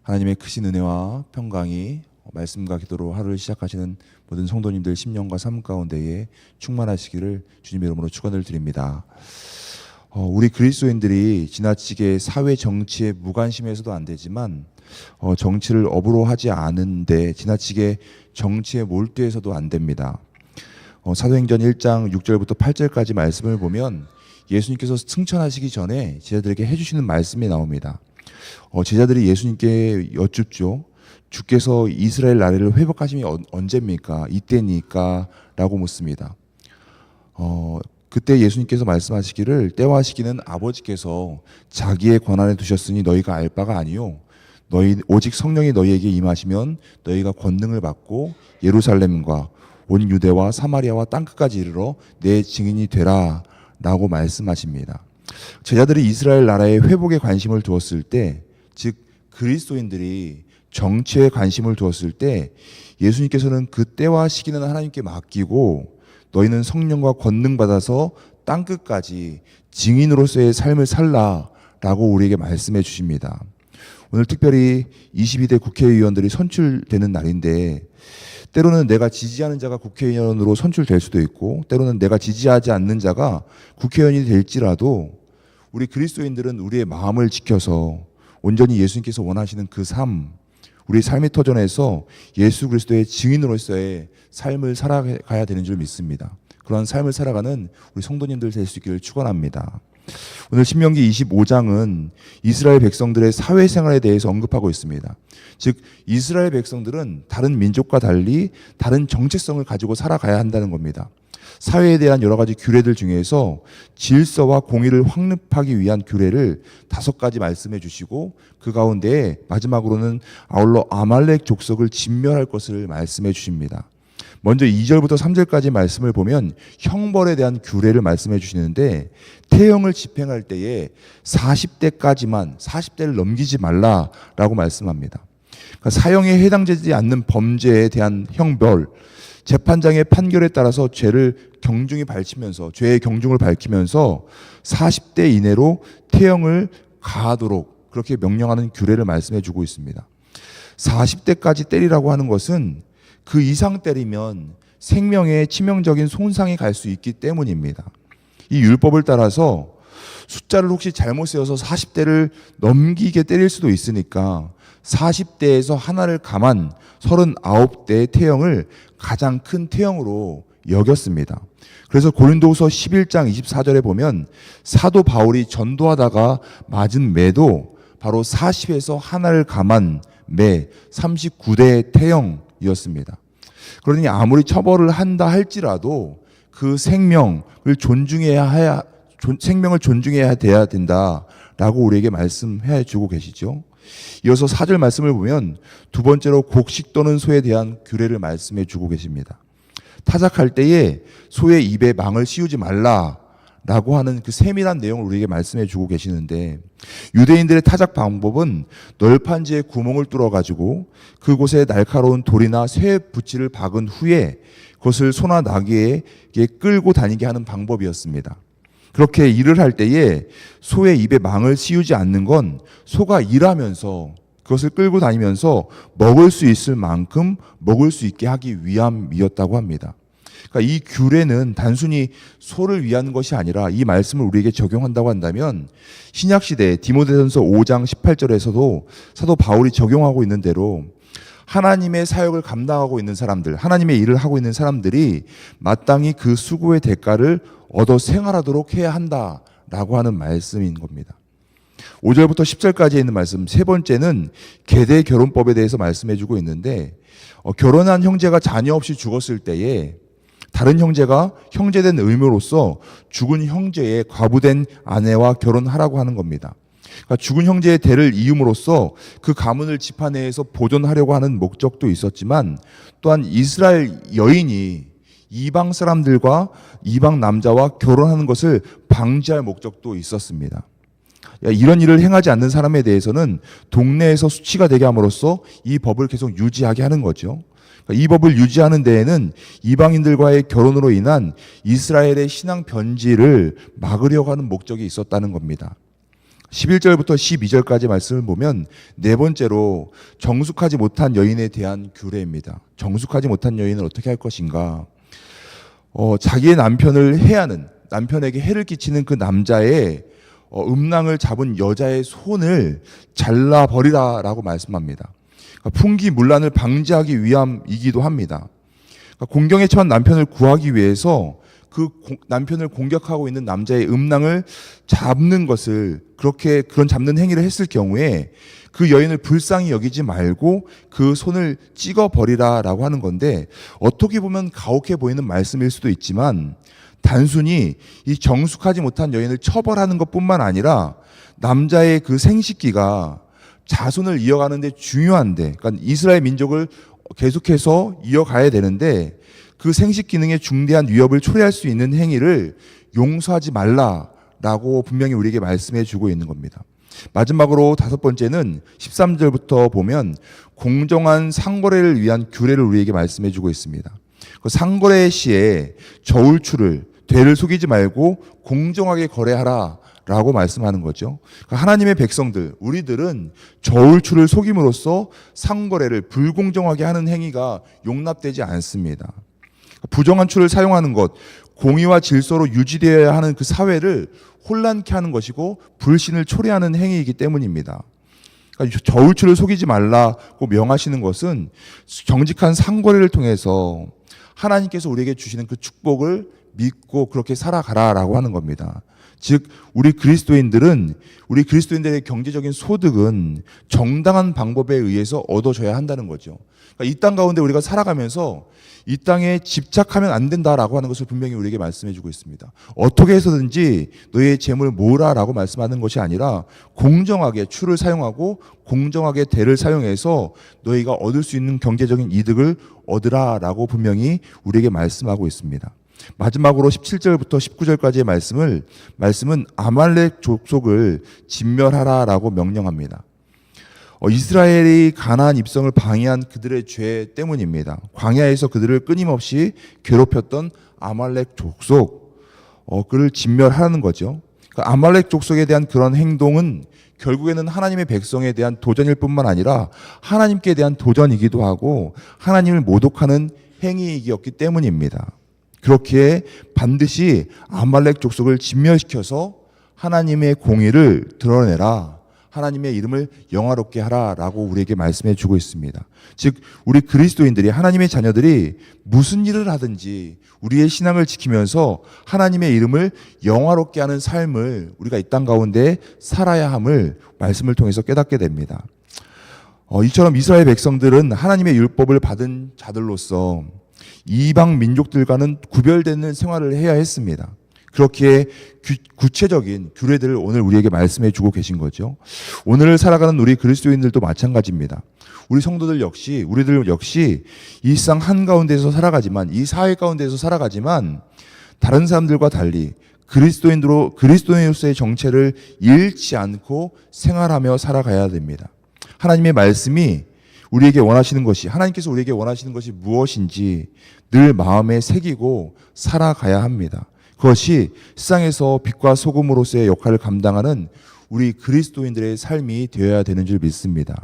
하나님의 크신 은혜와 평강이 말씀과 기도로 하루를 시작하시는 모든 성도님들 심령과 삶 가운데에 충만하시기를 주님의 이름으로 축원을 드립니다. 우리 그리스도인들이 지나치게 사회 정치에 무관심해서도 안 되지만 정치를 업으로 하지 않은데 지나치게 정치에 몰두해서도 안 됩니다. 사도행전 1장 6절부터 8절까지 말씀을 보면 예수님께서 승천하시기 전에 제자들에게 해주시는 말씀이 나옵니다. 제자들이 예수님께 여쭙죠. 주께서 이스라엘 나라를 회복하심이 언제입니까? 이때니까? 라고 묻습니다. 그때 예수님께서 말씀하시기를 때와 시기는 아버지께서 자기의 권한에 두셨으니 너희가 알 바가 아니요 너희 오직 성령이 너희에게 임하시면 너희가 권능을 받고 예루살렘과 온 유대와 사마리아와 땅끝까지 이르러 내 증인이 되라 라고 말씀하십니다. 제자들이 이스라엘 나라의 회복에 관심을 두었을 때, 즉 그리스도인들이 정치에 관심을 두었을 때 예수님께서는 그 때와 시기는 하나님께 맡기고 너희는 성령과 권능 받아서 땅끝까지 증인으로서의 삶을 살라라고 우리에게 말씀해 주십니다. 오늘 특별히 22대 국회의원들이 선출되는 날인데 때로는 내가 지지하는 자가 국회의원으로 선출될 수도 있고 때로는 내가 지지하지 않는 자가 국회의원이 될지라도 우리 그리스도인들은 우리의 마음을 지켜서 온전히 예수님께서 원하시는 그 삶, 우리 삶의 터전에서 예수 그리스도의 증인으로서의 삶을 살아가야 되는 줄 믿습니다. 그러한 삶을 살아가는 우리 성도님들 될 수 있기를 축원합니다. 오늘 신명기 25장은 이스라엘 백성들의 사회생활에 대해서 언급하고 있습니다. 즉 이스라엘 백성들은 다른 민족과 달리 다른 정체성을 가지고 살아가야 한다는 겁니다. 사회에 대한 여러 가지 규례들 중에서 질서와 공의를 확립하기 위한 규례를 5가지 말씀해 주시고 그 가운데 마지막으로는 아울러 아말렉 족속을 진멸할 것을 말씀해 주십니다. 먼저 2절부터 3절까지 말씀을 보면 형벌에 대한 규례를 말씀해 주시는데 태형을 집행할 때에 40대를 넘기지 말라라고 말씀합니다. 그러니까 사형에 해당되지 않는 범죄에 대한 형벌, 재판장의 판결에 따라서 죄의 경중을 밝히면서 40대 이내로 태형을 가하도록 그렇게 명령하는 규례를 말씀해 주고 있습니다. 40대까지 때리라고 하는 것은 그 이상 때리면 생명에 치명적인 손상이 갈 수 있기 때문입니다. 이 율법을 따라서 숫자를 혹시 잘못 세워서 40대를 넘기게 때릴 수도 있으니까 40대에서 하나를 감한 39대의 태형을 가장 큰 태형으로 여겼습니다. 그래서 고린도후서 11장 24절에 보면 사도 바울이 전도하다가 맞은 매도 바로 40에서 하나를 감한 매 39대의 태형이었습니다. 그러니 아무리 처벌을 한다 할지라도 그 생명을 존중해야 돼야 된다라고 우리에게 말씀해 주고 계시죠. 이어서 4절 말씀을 보면 두 번째로 곡식 또는 소에 대한 규례를 말씀해 주고 계십니다. 타작할 때에 소의 입에 망을 씌우지 말라라고 하는 그 세밀한 내용을 우리에게 말씀해 주고 계시는데 유대인들의 타작 방법은 널판지에 구멍을 뚫어가지고 그곳에 날카로운 돌이나 쇠 부치를 박은 후에 그것을 소나 나귀에게 끌고 다니게 하는 방법이었습니다. 그렇게 일을 할 때에 소의 입에 망을 씌우지 않는 건 소가 일하면서 그것을 끌고 다니면서 먹을 수 있을 만큼 먹을 수 있게 하기 위함이었다고 합니다. 그러니까 이 규례는 단순히 소를 위한 것이 아니라 이 말씀을 우리에게 적용한다고 한다면 신약시대 디모데전서 5장 18절에서도 사도 바울이 적용하고 있는 대로 하나님의 사역을 감당하고 있는 사람들, 하나님의 일을 하고 있는 사람들이 마땅히 그 수고의 대가를 얻어 생활하도록 해야 한다라고 하는 말씀인 겁니다. 5절부터 10절까지 있는 말씀, 세 번째는 계대 결혼법에 대해서 말씀해 주고 있는데 결혼한 형제가 자녀 없이 죽었을 때에 다른 형제가 형제된 의무로서 죽은 형제의 과부된 아내와 결혼하라고 하는 겁니다. 그러니까 죽은 형제의 대를 이음으로써 그 가문을 지파 내에서 보존하려고 하는 목적도 있었지만 또한 이스라엘 여인이 이방 사람들과 이방 남자와 결혼하는 것을 방지할 목적도 있었습니다. 이런 일을 행하지 않는 사람에 대해서는 동네에서 수치가 되게 함으로써 이 법을 계속 유지하게 하는 거죠. 이 법을 유지하는 데에는 이방인들과의 결혼으로 인한 이스라엘의 신앙 변질을 막으려고 하는 목적이 있었다는 겁니다. 11절부터 12절까지 말씀을 보면 네 번째로 정숙하지 못한 여인에 대한 규례입니다. 정숙하지 못한 여인은 어떻게 할 것인가? 자기의 남편을 해하는, 남편에게 해를 끼치는 그 남자의 음낭을 잡은 여자의 손을 잘라버리라라고 말씀합니다. 그러니까 풍기문란을 방지하기 위함이기도 합니다. 그러니까 공경에 처한 남편을 구하기 위해서 그 남편을 공격하고 있는 남자의 음낭을 잡는 것을, 그런 잡는 행위를 했을 경우에 그 여인을 불쌍히 여기지 말고 그 손을 찍어버리라라고 하는 건데, 어떻게 보면 가혹해 보이는 말씀일 수도 있지만 단순히 이 정숙하지 못한 여인을 처벌하는 것뿐만 아니라 남자의 그 생식기가 자손을 이어가는 데 중요한데, 그러니까 이스라엘 민족을 계속해서 이어가야 되는데 그 생식 기능에 중대한 위협을 초래할 수 있는 행위를 용서하지 말라라고 분명히 우리에게 말씀해 주고 있는 겁니다. 마지막으로 다섯 번째는 13절부터 보면 공정한 상거래를 위한 규례를 우리에게 말씀해 주고 있습니다. 그 상거래 시에 저울추를, 되를 속이지 말고 공정하게 거래하라 라고 말씀하는 거죠. 그러니까 하나님의 백성들, 우리들은 저울추를 속임으로써 상거래를 불공정하게 하는 행위가 용납되지 않습니다. 부정한 추를 사용하는 것, 공의와 질서로 유지되어야 하는 그 사회를 혼란케 하는 것이고 불신을 초래하는 행위이기 때문입니다. 그러니까 저울추를 속이지 말라고 명하시는 것은 정직한 상거래를 통해서 하나님께서 우리에게 주시는 그 축복을 믿고 그렇게 살아가라라고 하는 겁니다. 즉 우리 그리스도인들의 경제적인 소득은 정당한 방법에 의해서 얻어져야 한다는 거죠. 그러니까 이 땅 가운데 우리가 살아가면서 이 땅에 집착하면 안 된다라고 하는 것을 분명히 우리에게 말씀해 주고 있습니다. 어떻게 해서든지 너의 재물을 모으라라고 말씀하는 것이 아니라 공정하게 추를 사용하고 공정하게 대를 사용해서 너희가 얻을 수 있는 경제적인 이득을 얻으라라고 분명히 우리에게 말씀하고 있습니다. 마지막으로 17절부터 19절까지의 말씀은 아말렉 족속을 진멸하라라고 명령합니다. 이스라엘이 가나안 입성을 방해한 그들의 죄 때문입니다. 광야에서 그들을 끊임없이 괴롭혔던 아말렉 족속, 그를 진멸하는 거죠. 그러니까 아말렉 족속에 대한 그런 행동은 결국에는 하나님의 백성에 대한 도전일 뿐만 아니라 하나님께 대한 도전이기도 하고 하나님을 모독하는 행위이었기 때문입니다. 그렇기에 반드시 아말렉 족속을 진멸시켜서 하나님의 공의를 드러내라, 하나님의 이름을 영화롭게 하라라고 우리에게 말씀해 주고 있습니다. 즉 우리 그리스도인들이, 하나님의 자녀들이 무슨 일을 하든지 우리의 신앙을 지키면서 하나님의 이름을 영화롭게 하는 삶을 우리가 이 땅 가운데 살아야 함을 말씀을 통해서 깨닫게 됩니다. 이처럼 이스라엘 백성들은 하나님의 율법을 받은 자들로서 이방 민족들과는 구별되는 생활을 해야 했습니다. 그렇기에 구체적인 규례들을 오늘 우리에게 말씀해 주고 계신 거죠. 오늘 살아가는 우리 그리스도인들도 마찬가지입니다. 우리들 역시 이 세상 한가운데서 살아가지만, 이 사회 가운데서 살아가지만 다른 사람들과 달리 그리스도인으로서의 정체를 잃지 않고 생활하며 살아가야 됩니다. 하나님의 말씀이 하나님께서 우리에게 원하시는 것이 무엇인지 늘 마음에 새기고 살아가야 합니다. 그것이 세상에서 빛과 소금으로서의 역할을 감당하는 우리 그리스도인들의 삶이 되어야 되는 줄 믿습니다.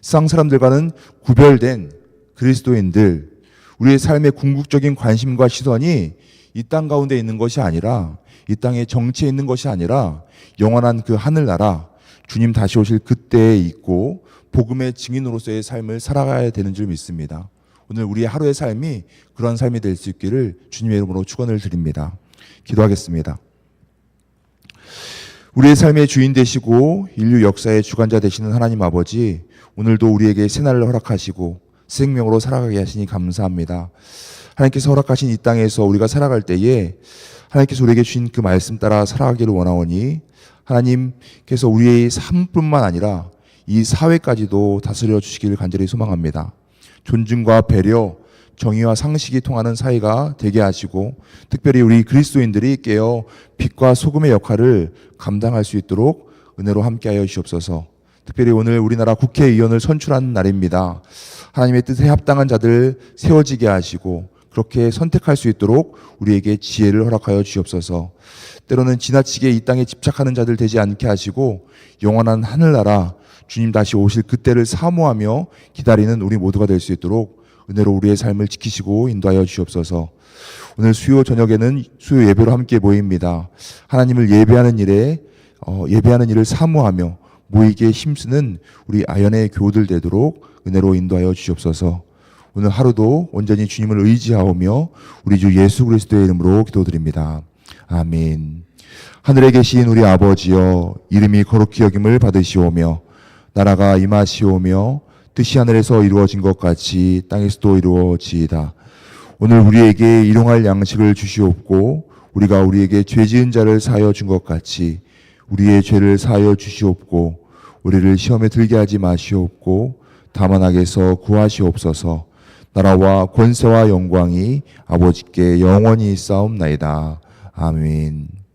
세상 사람들과는 구별된 그리스도인들, 우리의 삶의 궁극적인 관심과 시선이 이 땅 가운데 있는 것이 아니라, 이 땅의 정치에 있는 것이 아니라 영원한 그 하늘나라, 주님 다시 오실 그때에 있고 복음의 증인으로서의 삶을 살아가야 되는 줄 믿습니다. 오늘 우리의 하루의 삶이 그런 삶이 될 수 있기를 주님의 이름으로 축원을 드립니다. 기도하겠습니다. 우리의 삶의 주인 되시고 인류 역사의 주관자 되시는 하나님 아버지, 오늘도 우리에게 새날을 허락하시고 생명으로 살아가게 하시니 감사합니다. 하나님께서 허락하신 이 땅에서 우리가 살아갈 때에 하나님께서 우리에게 주신 그 말씀 따라 살아가기를 원하오니, 하나님께서 우리의 삶뿐만 아니라 이 사회까지도 다스려 주시기를 간절히 소망합니다. 존중과 배려, 정의와 상식이 통하는 사회가 되게 하시고, 특별히 우리 그리스도인들이 깨어 빛과 소금의 역할을 감당할 수 있도록 은혜로 함께하여 주시옵소서. 특별히 오늘 우리나라 국회의원을 선출하는 날입니다. 하나님의 뜻에 합당한 자들 세워지게 하시고, 그렇게 선택할 수 있도록 우리에게 지혜를 허락하여 주시옵소서. 때로는 지나치게 이 땅에 집착하는 자들 되지 않게 하시고 영원한 하늘나라 주님 다시 오실 그때를 사모하며 기다리는 우리 모두가 될 수 있도록 은혜로 우리의 삶을 지키시고 인도하여 주시옵소서. 오늘 수요 저녁에는 수요 예배로 함께 모입니다. 하나님을 예배하는 일을 사모하며 모이기에 힘쓰는 우리 아연의 교우들 되도록 은혜로 인도하여 주시옵소서. 오늘 하루도 온전히 주님을 의지하오며 우리 주 예수 그리스도의 이름으로 기도드립니다. 아멘. 하늘에 계신 우리 아버지여, 이름이 거룩히 여김을 받으시오며 나라가 임하시오며 뜻이 하늘에서 이루어진 것 같이 땅에서도 이루어지이다. 오늘 우리에게 일용할 양식을 주시옵고 우리가 우리에게 죄 지은 자를 사하여 준 것 같이 우리의 죄를 사하여 주시옵고 우리를 시험에 들게 하지 마시옵고 다만 악에서 구하시옵소서. 나라와 권세와 영광이 아버지께 영원히 있사옵나이다. 아멘.